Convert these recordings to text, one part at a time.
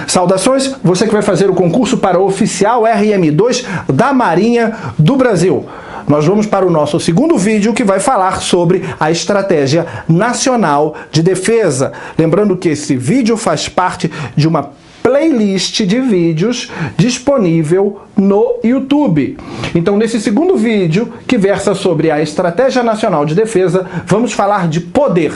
Saudações, você que vai fazer o concurso para oficial RM2 da Marinha do Brasil. Nós vamos para o nosso segundo vídeo que vai falar sobre a Estratégia Nacional de Defesa. Lembrando que esse vídeo faz parte de uma playlist de vídeos disponível no YouTube. Então, nesse segundo vídeo, que versa sobre a Estratégia Nacional de Defesa, vamos falar de poder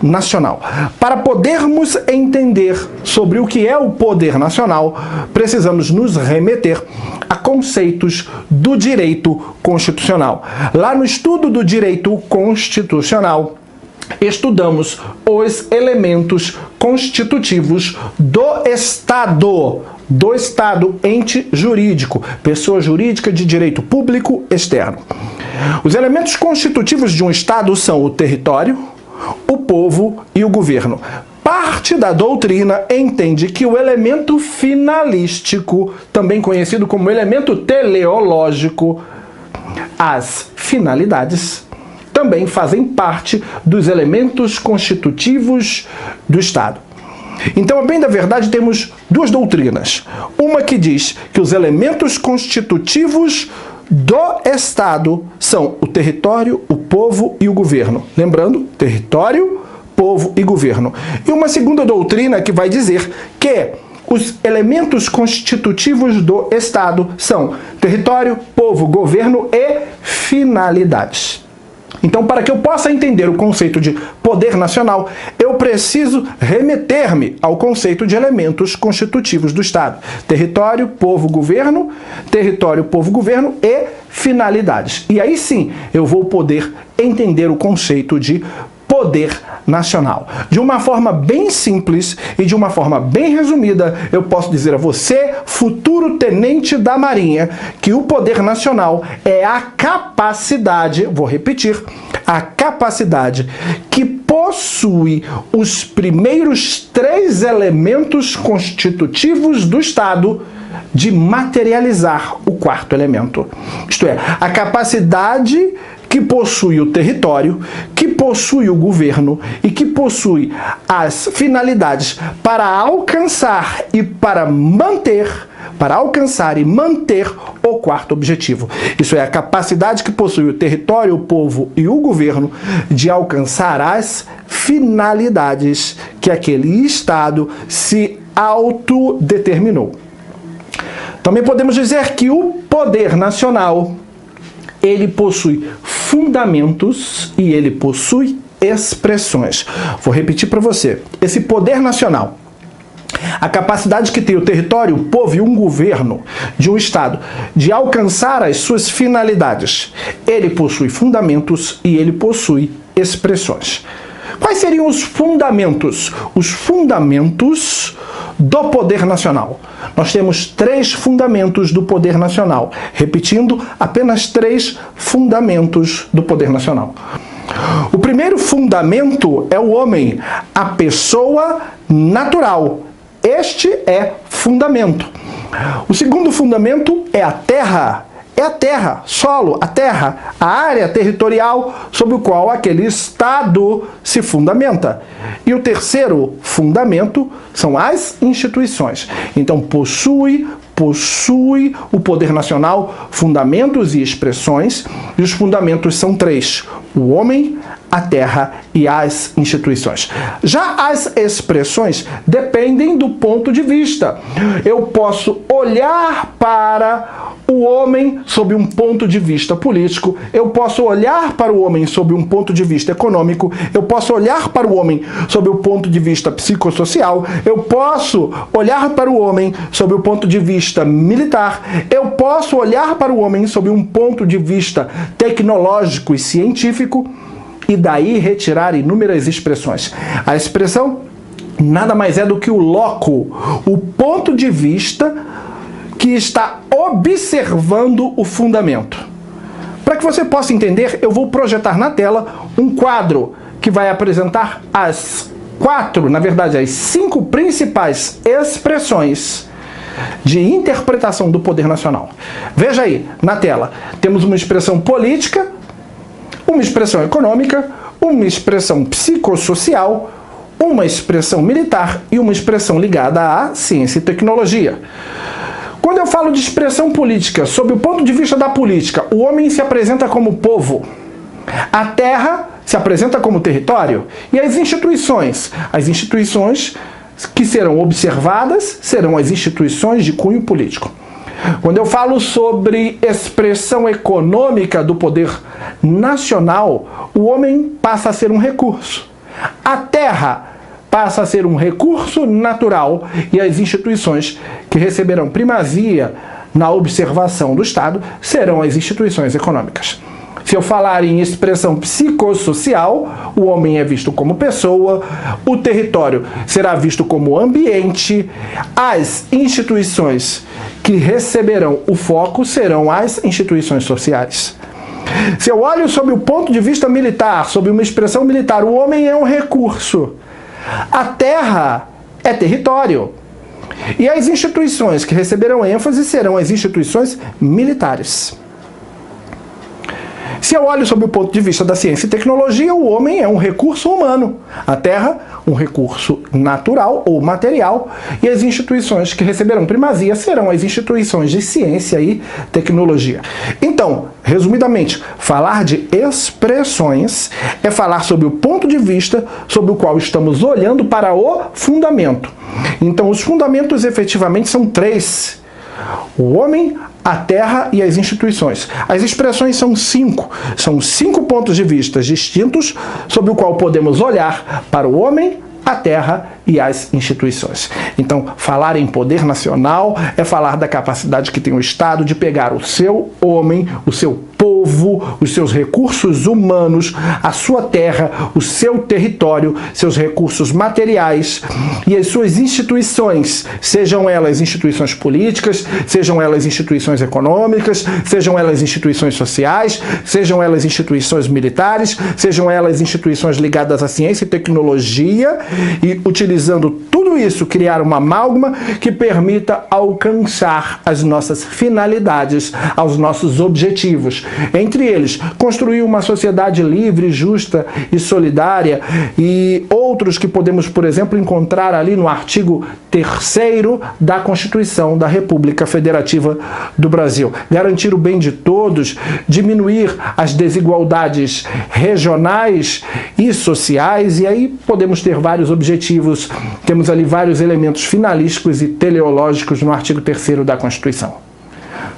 nacional. Para podermos entender sobre o que é o poder nacional, precisamos nos remeter a conceitos do direito constitucional. Lá no estudo do direito constitucional, estudamos os elementos constitutivos do Estado, ente jurídico, pessoa jurídica de direito público externo. Os elementos constitutivos de um Estado são o território, o povo e o governo. Parte da doutrina entende que o elemento finalístico, também conhecido como elemento teleológico, as finalidades, também fazem parte dos elementos constitutivos do Estado. Então, a bem da verdade, temos duas doutrinas. Uma que diz que os elementos constitutivos do Estado são o território, o povo e o governo. Lembrando, território, povo e governo. E uma segunda doutrina que vai dizer que os elementos constitutivos do Estado são território, povo, governo e finalidades. Então, para que eu possa entender o conceito de poder nacional, eu preciso remeter-me ao conceito de elementos constitutivos do Estado. Território, povo, governo e finalidades. E aí sim, eu vou poder entender o conceito de poder nacional. De uma forma bem simples e de uma forma bem resumida, eu posso dizer a você, futuro tenente da Marinha, que o poder nacional é a capacidade, vou repetir, a capacidade que possui os primeiros três elementos constitutivos do Estado de materializar o quarto elemento. Isto é, a capacidade que possui o território, que possui o governo e que possui as finalidades para alcançar e manter o quarto objetivo. Isso é a capacidade que possui o território, o povo e o governo de alcançar as finalidades que aquele Estado se autodeterminou. Também podemos dizer que o poder nacional, ele possui fundamentos e ele possui expressões. Vou repetir para você. Esse poder nacional, a capacidade que tem o território, o povo e um governo de um Estado de alcançar as suas finalidades, ele possui fundamentos e ele possui expressões. Quais seriam os fundamentos? Os fundamentos do poder nacional. Nós temos três fundamentos do poder nacional. Repetindo, apenas três fundamentos do poder nacional. O primeiro fundamento é o homem, a pessoa natural. Este é fundamento. O segundo fundamento é a terra. É a terra, solo, a terra, a área territorial sobre o qual aquele Estado se fundamenta. E o terceiro fundamento são as instituições. Então, possui o poder nacional fundamentos e expressões, e os fundamentos são três: o homem, a terra e as instituições. Já as expressões dependem do ponto de vista. Eu posso olhar para o homem sob um ponto de vista político, eu posso olhar para o homem sob um ponto de vista econômico, eu posso olhar para o homem sob o ponto de vista psicossocial, eu posso olhar para o homem sob o ponto de vista militar, eu posso olhar para o homem sob um ponto de vista tecnológico e científico, e daí retirar inúmeras expressões. A expressão nada mais é do que o loco, o ponto de vista que está observando o fundamento. Para que você possa entender, eu vou projetar na tela um quadro que vai apresentar as cinco principais expressões de interpretação do poder nacional. Veja aí, na tela, temos uma expressão política, uma expressão econômica, uma expressão psicossocial, uma expressão militar e uma expressão ligada à ciência e tecnologia. Quando eu falo de expressão política, sob o ponto de vista da política, o homem se apresenta como povo, a terra se apresenta como território, e as instituições que serão observadas serão as instituições de cunho político. Quando eu falo sobre expressão econômica do poder nacional, o homem passa a ser um recurso. A terra passa a ser um recurso natural e as instituições que receberão primazia na observação do Estado serão as instituições econômicas. Se eu falar em expressão psicossocial, o homem é visto como pessoa, o território será visto como ambiente, as instituições que receberão o foco serão as instituições sociais. Se eu olho sob o ponto de vista militar, sob uma expressão militar, o homem é um recurso. A terra é território. E as instituições que receberão ênfase serão as instituições militares. Se eu olho sob o ponto de vista da ciência e tecnologia, o homem é um recurso humano. A terra, um recurso natural ou material. E as instituições que receberão primazia serão as instituições de ciência e tecnologia. Então, resumidamente, falar de expressões é falar sobre o ponto de vista sobre o qual estamos olhando para o fundamento. Então, os fundamentos efetivamente são 3. O homem, a terra e as instituições. As expressões são 5. São 5 pontos de vista distintos sobre o qual podemos olhar para o homem, a terra e as instituições. Então, falar em poder nacional é falar da capacidade que tem o Estado de pegar o seu homem, o seu povo, os seus recursos humanos, a sua terra, o seu território, seus recursos materiais e as suas instituições, sejam elas instituições políticas, sejam elas instituições econômicas, sejam elas instituições sociais, sejam elas instituições militares, sejam elas instituições ligadas à ciência e tecnologia, e utilizando tudo isso, criar uma amálgama que permita alcançar as nossas finalidades, aos nossos objetivos. Entre eles, construir uma sociedade livre, justa e solidária, e outros que podemos, por exemplo, encontrar ali no artigo 3º da Constituição da República Federativa do Brasil. Garantir o bem de todos, diminuir as desigualdades regionais e sociais, e aí podemos ter vários objetivos. Temos ali vários elementos finalísticos e teleológicos no artigo 3º da Constituição.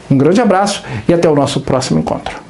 Um grande abraço e até o nosso próximo encontro.